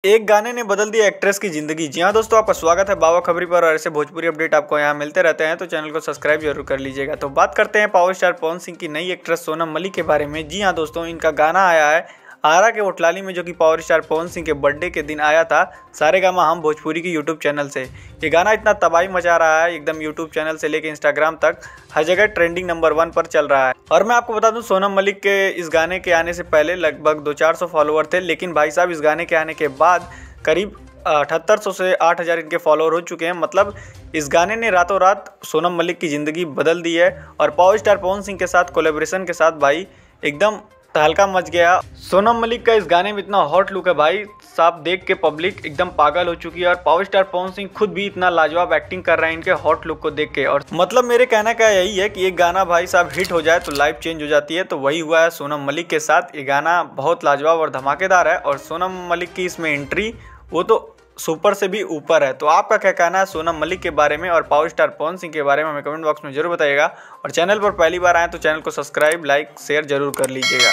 एक गाने ने बदल दी एक्ट्रेस की जिंदगी। जी हाँ दोस्तों, आपका स्वागत है बाबा खबरी पर और ऐसे भोजपुरी अपडेट आपको यहाँ मिलते रहते हैं, तो चैनल को सब्सक्राइब जरूर कर लीजिएगा। तो बात करते हैं पावर स्टार पवन सिंह की नई एक्ट्रेस सोनम मलिक के बारे में। जी हाँ दोस्तों, इनका गाना आया है आरा के होटलाली में, जो कि पावर स्टार पवन सिंह के बर्थडे के दिन आया था सारेगामा हम भोजपुरी की यूट्यूब चैनल से। ये गाना इतना तबाही मचा रहा है, एकदम यूट्यूब चैनल से लेकर इंस्टाग्राम तक हर जगह ट्रेंडिंग नंबर 1 पर चल रहा है। और मैं आपको बता दूं, सोनम मलिक के इस गाने के आने से पहले लगभग 200-400 फॉलोअर थे, लेकिन भाई साहब इस गाने के आने के बाद करीब 7800 से 8000 इनके फॉलोअर हो चुके हैं। मतलब इस गाने ने रातों रात सोनम मलिक की ज़िंदगी बदल दी है। और पावर स्टार पवन सिंह के साथ कोलैबोरेशन के साथ भाई एकदम तहलका मच गया। सोनम मलिक का इस गाने में इतना हॉट लुक है भाई साहब, देख के पब्लिक एकदम पागल हो चुकी है। और पावर स्टार पवन सिंह खुद भी इतना लाजवाब एक्टिंग कर रहे हैं इनके हॉट लुक को देख के। और मतलब मेरे कहना का यही है कि एक गाना भाई साहब हिट हो जाए तो लाइफ चेंज हो जाती है, तो वही हुआ है सोनम मलिक के साथ। ये गाना बहुत लाजवाब और धमाकेदार है और सोनम मलिक की इसमें एंट्री वो तो सुपर से भी ऊपर है। तो आपका क्या कहना है सोनम मलिक के बारे में और पावर स्टार पवन सिंह के बारे में हमें कमेंट बॉक्स में जरूर बताइएगा। और चैनल पर पहली बार आए तो चैनल को सब्सक्राइब, लाइक, शेयर जरूर कर लीजिएगा।